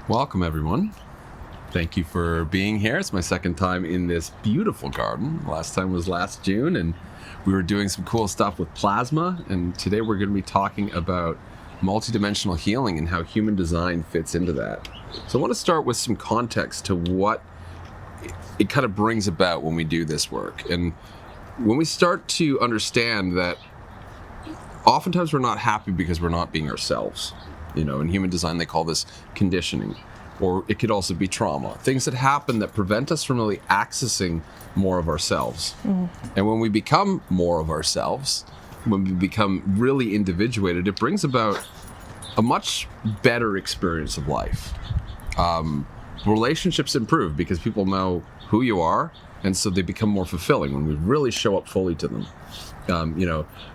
Welcome, everyone. Thank you for being here. It's my second time in this beautiful garden. Last time was last June, and we were doing some cool stuff with plasma. And today we're going to be talking about multidimensional healing and how human design fits into that. So I want to start with some context to what it kind of brings about when we do this work. And when we start to understand that oftentimes we're not happy because we're not being ourselves. In human design, they call this conditioning, or it could also be trauma. Things that happen that prevent us from really accessing more of ourselves. And when we become more of ourselves, when we become really individuated, it brings about a much better experience of life. Relationships improve because people know who you are, and so they become more fulfilling when we really show up fully to them.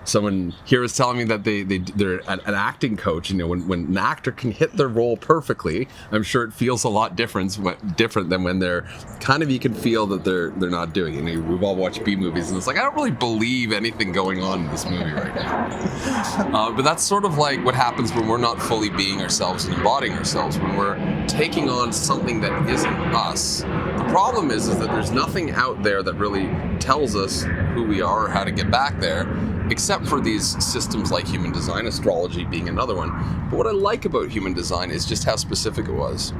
Someone here was telling me that they're an acting coach. When an actor can hit their role perfectly, I'm sure it feels a lot different than when they're kind of, you can feel that they're not doing it. We've all watched B movies, and it's like, I don't really believe anything going on in this movie right now. But that's sort of like what happens when we're not fully being ourselves and embodying ourselves, when we're taking on something that isn't us. The problem is that there's nothing out there that really tells us who we are or how to get back there, except for these systems like human design, astrology being another one. But what I like about human design is just how specific it was.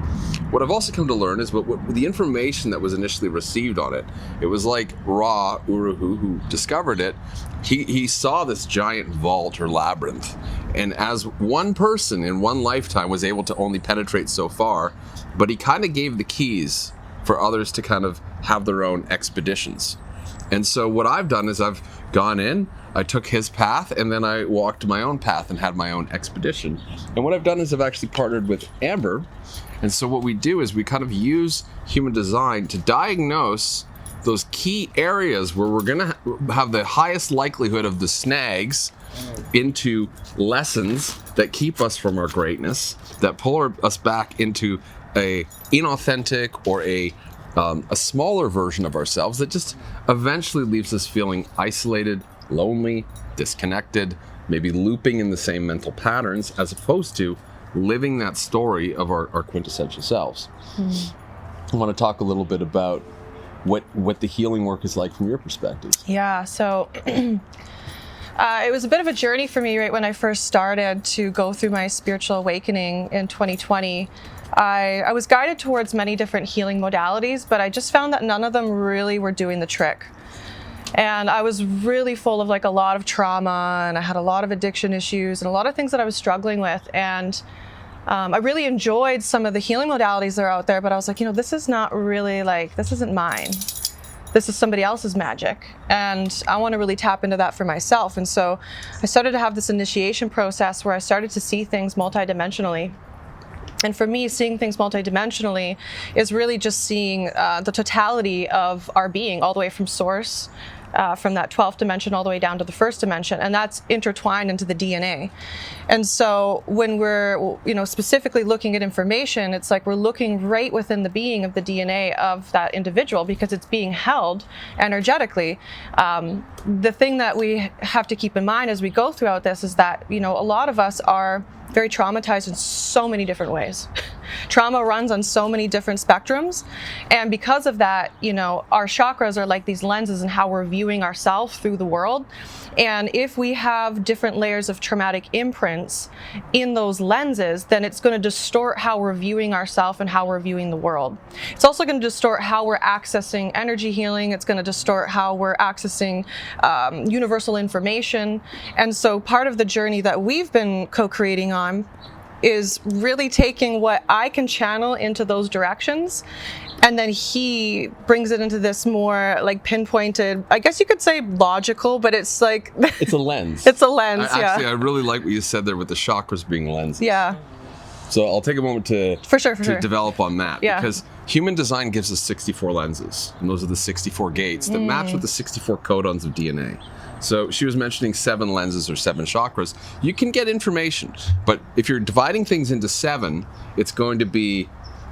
What I've also come to learn is what the information that was initially received on it. It was like Ra Uru, who discovered it. He saw this giant vault or labyrinth, and as one person in one lifetime was able to only penetrate so far, but he kind of gave the keys for others to kind of have their own expeditions. And so what I've done is I've gone in, I took his path, and then I walked my own path and had my own expedition. And what I've done is I've actually partnered with Amber. And so what we do is we kind of use human design to diagnose those key areas where we're going to have the highest likelihood of the snags into lessons that keep us from our greatness, that pull us back into a inauthentic or a smaller version of ourselves that just eventually leaves us feeling isolated, lonely, disconnected, maybe looping in the same mental patterns, as opposed to living that story of our quintessential selves. I want to talk a little bit about what the healing work is like from your perspective. Yeah, so it was a bit of a journey for me right when I first started to go through my spiritual awakening in 2020. I was guided towards many different healing modalities, but I just found that none of them really were doing the trick. And I was really full of like a lot of trauma, and I had a lot of addiction issues and a lot of things that I was struggling with. And I really enjoyed some of the healing modalities that are out there, but I was like, this is not really this isn't mine. This is somebody else's magic, and I want to really tap into that for myself. And so I started to have this initiation process where I started to see things multidimensionally. And for me, seeing things multidimensionally is really just seeing the totality of our being, all the way from source, from that 12th dimension all the way down to the first dimension, and that's intertwined into the DNA. And so when we're specifically looking at information, it's like we're looking right within the being of the DNA of that individual, because it's being held energetically. The thing that we have to keep in mind as we go throughout this is that a lot of us are very traumatized in so many different ways. Trauma runs on so many different spectrums, and because of that, our chakras are like these lenses in how we're viewing ourselves through the world. And if we have different layers of traumatic imprints in those lenses, then it's going to distort how we're viewing ourselves and how we're viewing the world. It's also going to distort how we're accessing energy healing. It's going to distort how we're accessing universal information. And so part of the journey that we've been co-creating on is really taking what I can channel into those directions, and then he brings it into this more pinpointed, I guess you could say logical, but it's like it's a lens. It's a lens. Actually, I really like what you said there with the chakras being lenses. Yeah. So I'll take a moment to develop on that, because human design gives us 64 lenses, and those are the 64 gates that match with the 64 codons of DNA. So she was mentioning 7 lenses or 7 chakras. You can get information, but if you're dividing things into 7, it's going to be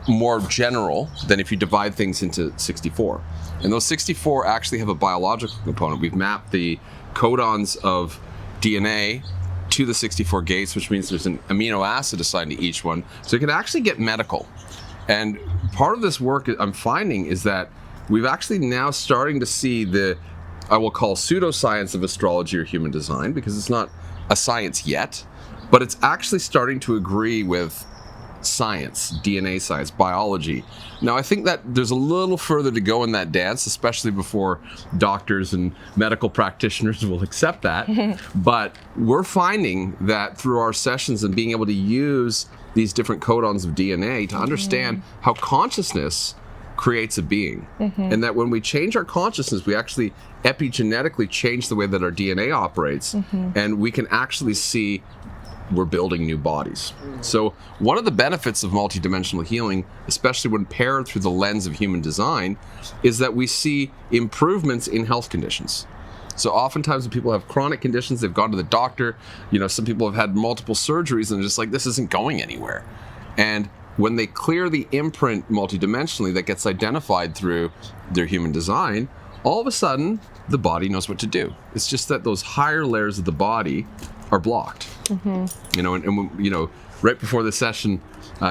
more general than if you divide things into 64. And those 64 actually have a biological component. We've mapped the codons of DNA to the 64 gates, which means there's an amino acid assigned to each one. So it can actually get medical. And part of this work I'm finding is that we've actually now starting to see I will call pseudoscience of astrology or human design, because it's not a science yet, but it's actually starting to agree with science, DNA science, biology. Now, I think that there's a little further to go in that dance, especially before doctors and medical practitioners will accept that. But we're finding that through our sessions and being able to use these different codons of DNA to understand how consciousness creates a being. And that when we change our consciousness, we actually epigenetically change the way that our DNA operates, and we can actually see we're building new bodies. So one of the benefits of multidimensional healing, especially when paired through the lens of human design, is that we see improvements in health conditions. So oftentimes when people have chronic conditions, they've gone to the doctor, some people have had multiple surgeries and they're just like, this isn't going anywhere. And when they clear the imprint multidimensionally that gets identified through their human design, all of a sudden the body knows what to do. It's just that those higher layers of the body are blocked. And right before the session,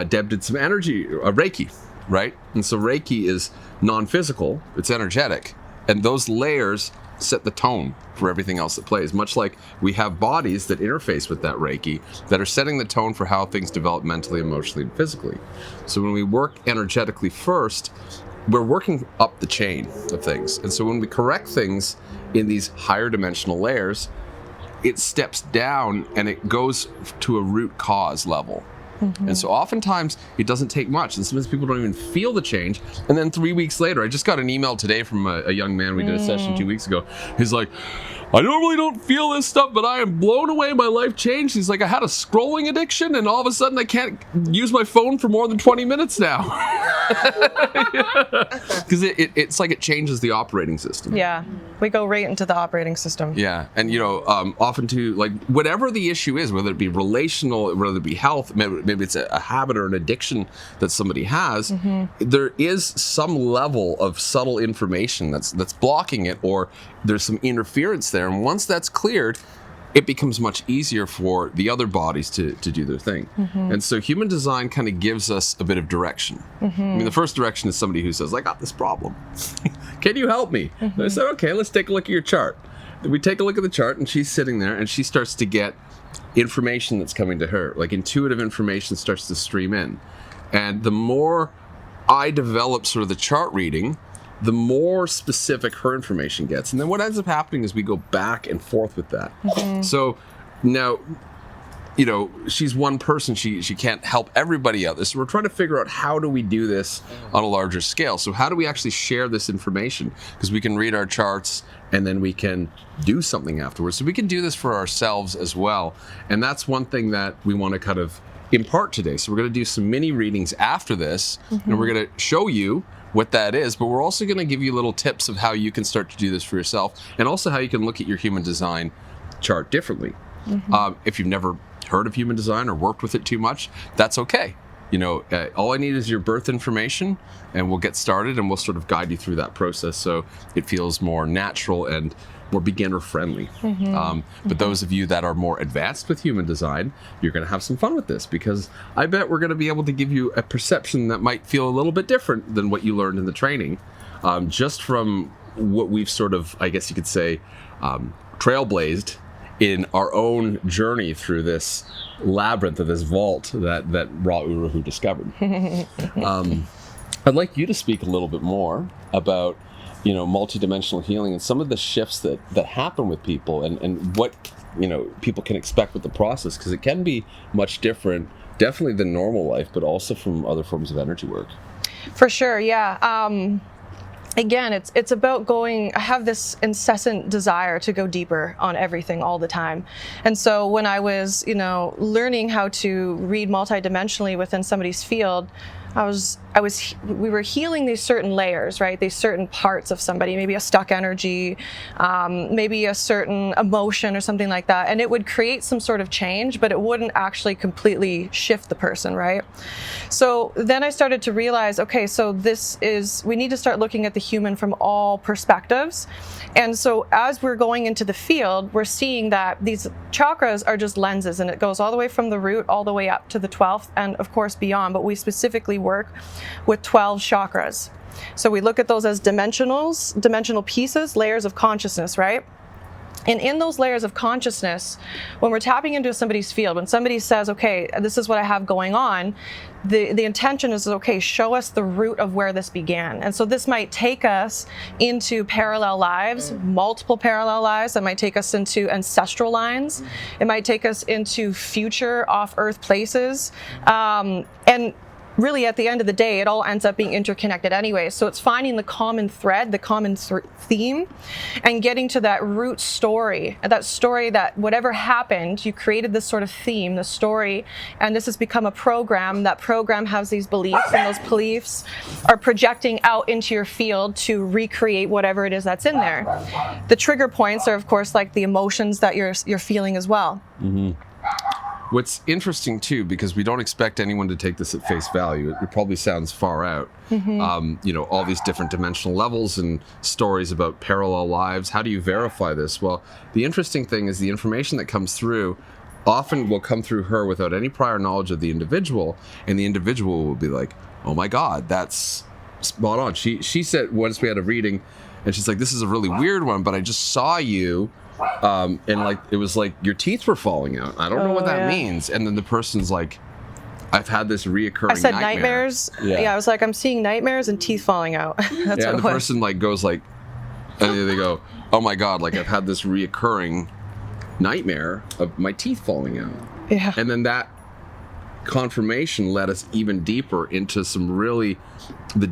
Deb did some Reiki, right? And so Reiki is non-physical, it's energetic. And those layers set the tone for everything else that plays. Much like we have bodies that interface with that Reiki that are setting the tone for how things develop mentally, emotionally, and physically. So when we work energetically first, we're working up the chain of things. And so when we correct things in these higher dimensional layers, it steps down and it goes to a root cause level. And so oftentimes it doesn't take much, and sometimes people don't even feel the change. And then 3 weeks later, I just got an email today from a young man. We did a session 2 weeks ago. He's like, I normally don't feel this stuff, but I am blown away. My life changed. He's like, I had a scrolling addiction, and all of a sudden I can't use my phone for more than 20 minutes now. Because it's like it changes the operating system. Yeah, we go right into the operating system. Yeah, and often too, like whatever the issue is, whether it be relational, whether it be health, maybe it's a habit or an addiction that somebody has, there is some level of subtle information that's blocking it, or there's some interference there. And once that's cleared, it becomes much easier for the other bodies to do their thing. And so human design kind of gives us a bit of direction. I mean, the first direction is somebody who says, I got this problem. Can you help me? And I said, okay, let's take a look at your chart. We take a look at the chart, and she's sitting there, and she starts to get information that's coming to her. Like intuitive information starts to stream in. And the more I develop sort of the chart reading, the more specific her information gets. And then what ends up happening is we go back and forth with that. So now, she's one person. She can't help everybody out. So we're trying to figure out, how do we do this on a larger scale? So how do we actually share this information? Because we can read our charts and then we can do something afterwards. So we can do this for ourselves as well. And that's one thing that we want to kind of impart today. So we're going to do some mini readings after this, and we're going to show you what that is, but we're also going to give you little tips of how you can start to do this for yourself, and also how you can look at your human design chart differently. If you've never heard of human design or worked with it too much, that's okay. All I need is your birth information, and we'll get started, and we'll sort of guide you through that process so it feels more natural and more beginner friendly. But those of you that are more advanced with human design, you're going to have some fun with this, because I bet we're going to be able to give you a perception that might feel a little bit different than what you learned in the training, just from what we've sort of, I guess you could say, trailblazed in our own journey through this labyrinth of this vault that Ra Uru discovered. I'd like you to speak a little bit more about multidimensional healing and some of the shifts that happen with people, and what people can expect with the process, because it can be much different, definitely than normal life, but also from other forms of energy work. For sure, yeah. Again, it's about I have this incessant desire to go deeper on everything all the time. And so when I was, learning how to read multidimensionally within somebody's field, we were healing these certain layers, right? These certain parts of somebody, maybe a stuck energy, maybe a certain emotion or something like that. And it would create some sort of change, but it wouldn't actually completely shift the person, right? So then I started to realize, okay, so we need to start looking at the human from all perspectives. And so as we're going into the field, we're seeing that these chakras are just lenses, and it goes all the way from the root all the way up to the 12th and of course beyond, but we specifically work with 12 chakras. So we look at those as dimensional pieces, layers of consciousness, right? And in those layers of consciousness, when we're tapping into somebody's field, when somebody says, okay, this is what I have going on, the intention is, okay, show us the root of where this began. And so this might take us into parallel lives, multiple parallel lives. It might take us into ancestral lines. It might take us into future off-earth places. And really, at the end of the day, it all ends up being interconnected anyway. So it's finding the common thread, the common theme, and getting to that root story, that whatever happened, you created this sort of theme, the story, and this has become a program. That program has these beliefs, and those beliefs are projecting out into your field to recreate whatever it is that's in there. The trigger points are, of course, like the emotions that you're feeling as well. Mm-hmm. What's interesting too, because we don't expect anyone to take this at face value, it probably sounds far out. Mm-hmm. All these different dimensional levels and stories about parallel lives. How do you verify this? Well, the interesting thing is the information that comes through often will come through her without any prior knowledge of the individual, and the individual will be like, oh my God, that's spot on. She said once we had a reading, and she's like, this is a really weird one, but I just saw you. And like it was like your teeth were falling out. I don't know what that means. And then the person's like, I've had this reoccurring. I said nightmare. Nightmares. Yeah, I was like, I'm seeing nightmares and teeth falling out. That's what and the person like goes like, and they go, oh my God, like I've had this reoccurring nightmare of my teeth falling out. Yeah. And then that confirmation led us even deeper into some really the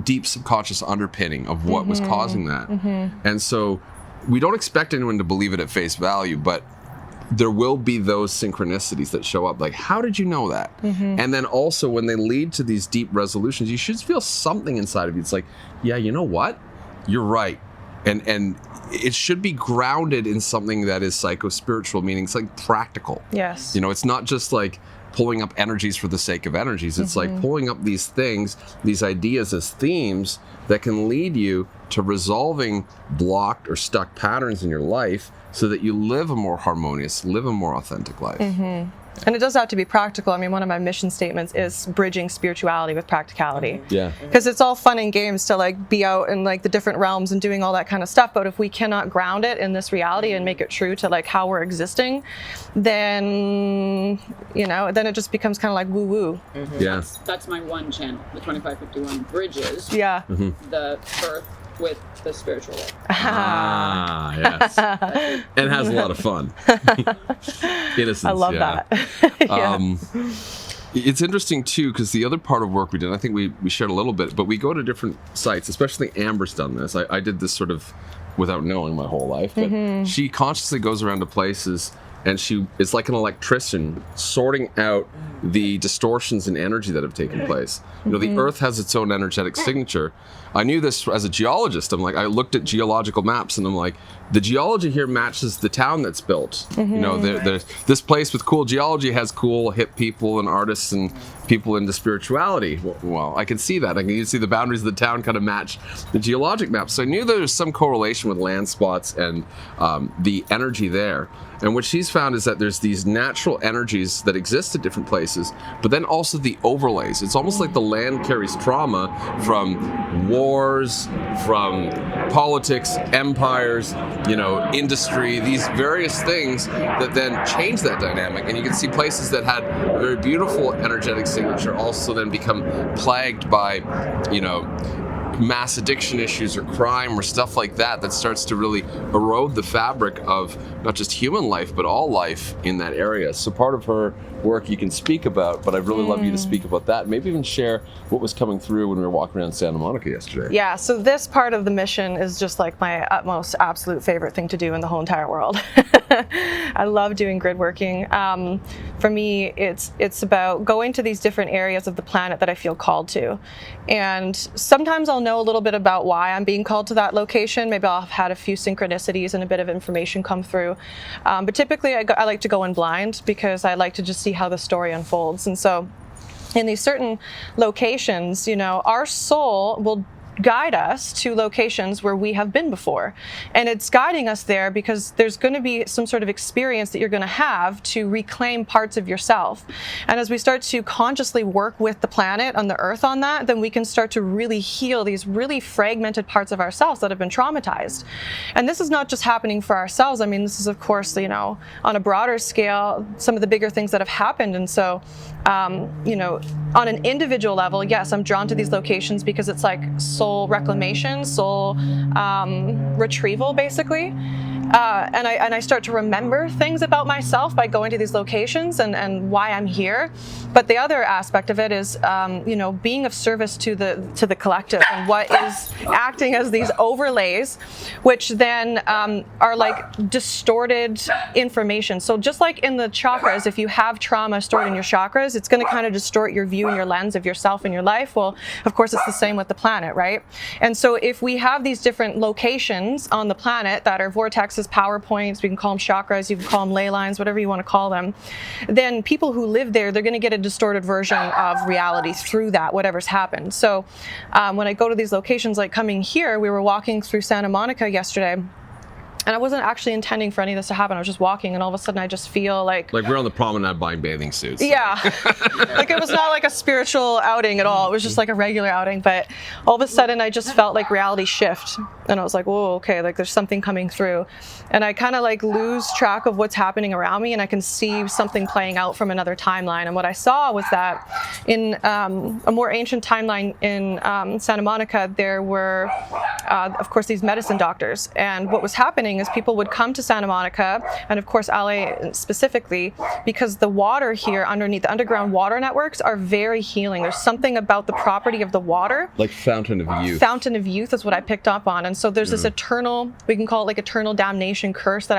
deep subconscious underpinning of what was causing that. Mm-hmm. And so we don't expect anyone to believe it at face value, but there will be those synchronicities that show up. Like, how did you know that? Mm-hmm. And then also when they lead to these deep resolutions, you should feel something inside of you. It's like, yeah, you know what? You're right. And it should be grounded in something that is psycho-spiritual, meaning it's like practical. Yes. It's not just like pulling up energies for the sake of energies. It's like pulling up these things, these ideas as themes that can lead you to resolving blocked or stuck patterns in your life so that you live a more harmonious, live a more authentic life. Mm-hmm. And it does have to be practical. I mean, one of my mission statements is bridging spirituality with practicality. Yeah. Because it's all fun and games to like be out in like the different realms and doing all that kind of stuff. But if we cannot ground it in this reality and make it true to like how we're existing, then, then it just becomes kind of like woo-woo. Mm-hmm. Yeah. That's my one channel, the 2551 Bridges. Yeah. Mm-hmm. The birth with the spiritual life. Yes. And has a lot of fun. Innocence. I love that. Yeah. It's interesting too, because the other part of work we did, I think we shared a little bit, but we go to different sites, especially Amber's done this. I did this sort of without knowing my whole life, but she consciously goes around to places and she is like an electrician sorting out the distortions in energy that have taken place. The Earth has its own energetic signature. I knew this as a geologist. I looked at geological maps and I'm like, the geology here matches the town that's built. There's this place with cool geology has cool hip people and artists and people into spirituality. Well, I can see that. I can see the boundaries of the town kind of match the geologic map. So I knew there was some correlation with land spots and the energy there. And what she's found is that there's these natural energies that exist at different places, but then also the overlays. It's almost like the land carries trauma from wars, from politics, empires, industry, these various things that then change that dynamic. And you can see places that had a very beautiful energetic signature also then become plagued by, mass addiction issues or crime or stuff like that starts to really erode the fabric of not just human life but all life in that area. So part of her work you can speak about, but I'd really love you to speak about that. Maybe even share what was coming through when we were walking around Santa Monica yesterday. Yeah, so this part of the mission is just like my utmost absolute favorite thing to do in the whole entire world. I love doing grid working. For me, it's about going to these different areas of the planet that I feel called to. And sometimes I'll know a little bit about why I'm being called to that location. Maybe I'll have had a few synchronicities and a bit of information come through. But typically I like to go in blind because I like to just see how the story unfolds. And so in these certain locations, our soul will guide us to locations where we have been before. And it's guiding us there because there's going to be some sort of experience that you're going to have to reclaim parts of yourself. And as we start to consciously work with the planet on the earth on that, then we can start to really heal these really fragmented parts of ourselves that have been traumatized. And this is not just happening for ourselves. I mean, this is, of course, on a broader scale, some of the bigger things that have happened. And so, on an individual level, yes, I'm drawn to these locations because it's like soul reclamation, soul retrieval, basically. And I start to remember things about myself by going to these locations and why I'm here. But the other aspect of it is, being of service to the collective and what is acting as these overlays, which then are like distorted information. So just like in the chakras, if you have trauma stored in your chakras, it's going to kind of distort your view and your lens of yourself and your life. Well, of course, it's the same with the planet, right? And so if we have these different locations on the planet that are vortexes, power points, we can call them chakras, you can call them ley lines, whatever you want to call them, then people who live there, they're going to get a distorted version of reality through that, whatever's happened. So when I go to these locations, like coming here, we were walking through Santa Monica yesterday, and I wasn't actually intending for any of this to happen. I was just walking, and all of a sudden I just feel like we're on the promenade buying bathing suits. Yeah. Like it was not like a spiritual outing at all. It was just like a regular outing. But all of a sudden I just felt like reality shift. And I was like, whoa, okay, like there's something coming through. And I kind of like lose track of what's happening around me, and I can see something playing out from another timeline. And what I saw was that in a more ancient timeline in Santa Monica, there were, of course, these medicine doctors. And what was happening is people would come to Santa Monica, and of course LA specifically, because the water here underneath, the underground water networks are very healing. There's something about the property of the water. Like fountain of youth. Fountain of youth is what I picked up on. And so there's this eternal, we can call it like eternal damnation curse that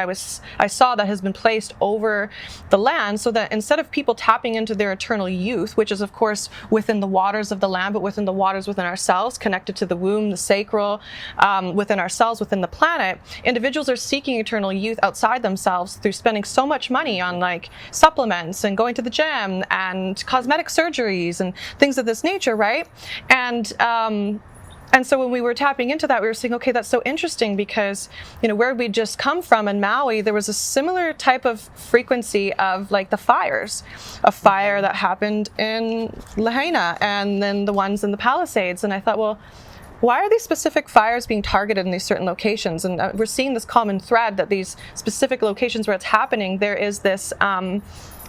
I saw that has been placed over the land, so that instead of people tapping into their eternal youth, which is of course within the waters of the land, but within the waters within ourselves, connected to the womb, the sacral, within ourselves, within the planet, individuals are seeking eternal youth outside themselves through spending so much money on like supplements and going to the gym and cosmetic surgeries and things of this nature, right? And so when we were tapping into that, we were saying, okay, that's so interesting because, where we just come from in Maui, there was a similar type of frequency of like the fires, a fire that happened in Lahaina and then the ones in the Palisades. And I thought, well, why are these specific fires being targeted in these certain locations? And we're seeing this common thread that these specific locations where it's happening, there is this,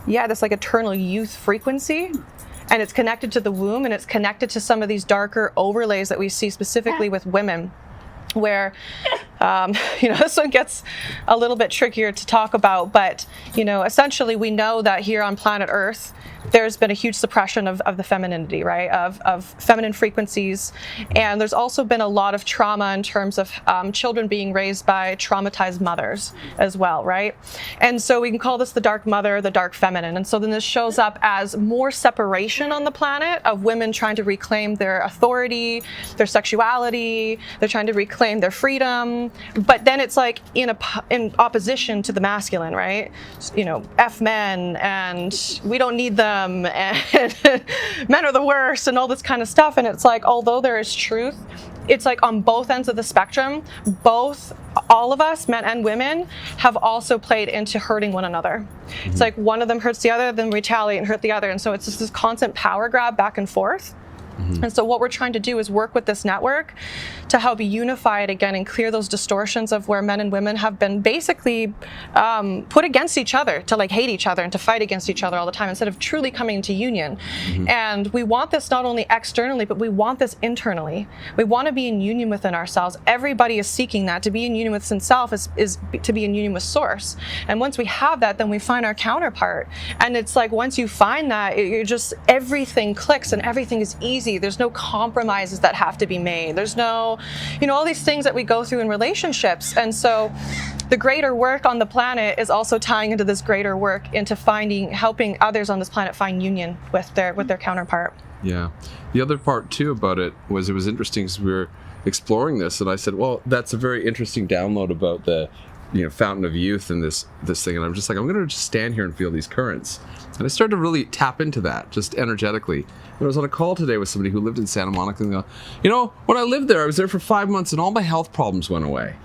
this like eternal youth frequency. And it's connected to the womb, and it's connected to some of these darker overlays that we see specifically with women, where, this one gets a little bit trickier to talk about, but, essentially we know that here on planet Earth, there's been a huge suppression of the femininity, right, of feminine frequencies. And there's also been a lot of trauma in terms of children being raised by traumatized mothers as well, right? And so we can call this the dark mother, the dark feminine. And so then this shows up as more separation on the planet of women trying to reclaim their authority, their sexuality, they're trying to reclaim their freedom. But then it's like in opposition to the masculine, right? F men, and we don't need them, and men are the worst, and all this kind of stuff. And it's like, although there is truth, it's like on both ends of the spectrum, all of us, men and women, have also played into hurting one another. Mm-hmm. It's like one of them hurts the other, then retaliate and hurt the other. And so it's just this constant power grab back and forth. And so what we're trying to do is work with this network to help unify it again and clear those distortions of where men and women have been basically put against each other, to like hate each other and to fight against each other all the time instead of truly coming into union. And we want this not only externally, but we want this internally. We want to be in union within ourselves. Everybody is seeking that. To be in union with self is to be in union with source. And once we have that, then we find our counterpart. And it's like once you find that, you're just, everything clicks and everything is easy. There's no compromises that have to be made. There's no, all these things that we go through in relationships. And so the greater work on the planet is also tying into this greater work into helping others on this planet find union with their counterpart. Yeah. The other part too about it was interesting because we were exploring this, and I said, well, that's a very interesting download about the fountain of youth and this thing. And I'm just like, I'm going to just stand here and feel these currents. And I started to really tap into that just energetically. And I was on a call today with somebody who lived in Santa Monica, and they go, when I lived there, I was there for 5 months and all my health problems went away.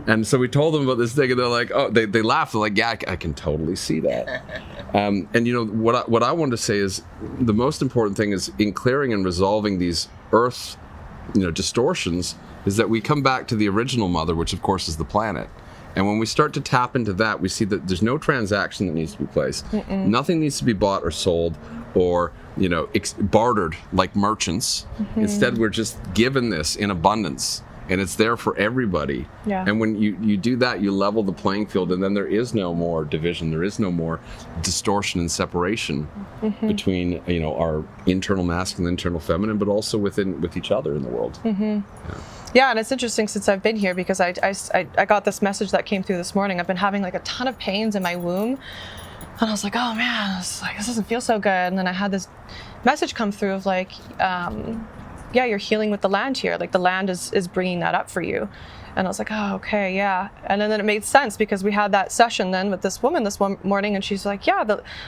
And so we told them about this thing, and they're like, oh, they laughed. They're like, yeah, I can totally see that. And what I wanted to say is the most important thing is in clearing and resolving these earth distortions is that we come back to the original mother, which of course is the planet. And when we start to tap into that, we see that there's no transaction that needs to be placed. Nothing needs to be bought or sold or bartered like merchants. Instead, we're just given this in abundance, and it's there for everybody. Yeah. And when you do that, you level the playing field, and then there is no more division. There is no more distortion and separation between our internal masculine, internal feminine, but also with each other in the world. Yeah, and it's interesting since I've been here because I got this message that came through this morning. I've been having like a ton of pains in my womb, and I was like, oh man, this doesn't feel so good. And then I had this message come through of like, yeah, you're healing with the land here. Like the land is bringing that up for you. And I was like, oh, okay, yeah. And then it made sense because we had that session then with this woman this one morning, and she's like, yeah,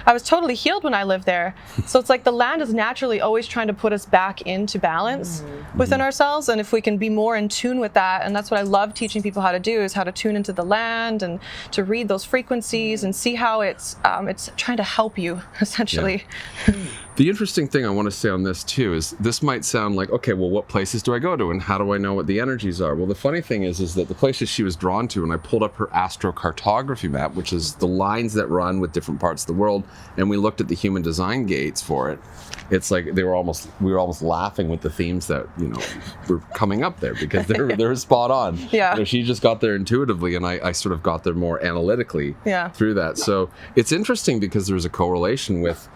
I was totally healed when I lived there. So it's like the land is naturally always trying to put us back into balance within ourselves. And if we can be more in tune with that, and that's what I love teaching people how to do, is how to tune into the land and to read those frequencies and see how it's trying to help you, essentially. Yeah. The interesting thing I want to say on this too is this might sound like, okay, well, what places do I go to and how do I know what the energies are? Well, the funny thing is that the places she was drawn to, and I pulled up her astrocartography map, which is the lines that run with different parts of the world, and we looked at the human design gates for it. It's like we were almost laughing with the themes that were coming up there because they're spot on. Yeah. She just got there intuitively, and I sort of got there more analytically through that. So it's interesting because there's a correlation with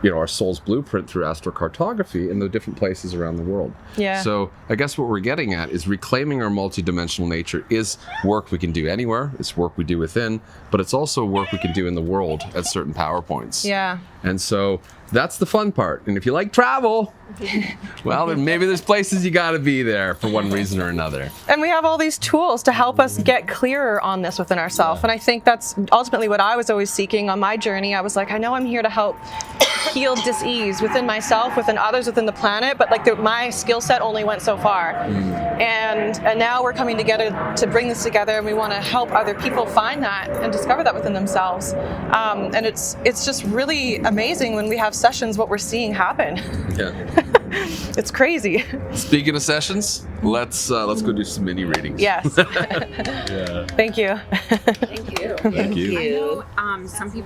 our soul's blueprint through astrocartography in the different places around the world. Yeah. So I guess what we're getting at is reclaiming our multidimensional nature is work we can do anywhere. It's work we do within, but it's also work we can do in the world at certain power points. Yeah. And so that's the fun part. And if you like travel, well, then maybe there's places you got to be there for one reason or another. And we have all these tools to help us get clearer on this within ourselves. And I think that's ultimately what I was always seeking on my journey. I was like, I know I'm here to help heal dis-ease within myself, within others, within the planet, but like my skill set only went so far. And now we're coming together to bring this together, and we want to help other people find that and discover that within themselves. And it's just really amazing when we have sessions what we're seeing happen. Yeah. It's crazy. Speaking of sessions, let's go do some mini readings. Yes. Yeah. Thank you. Thank you. Thank you. I know some people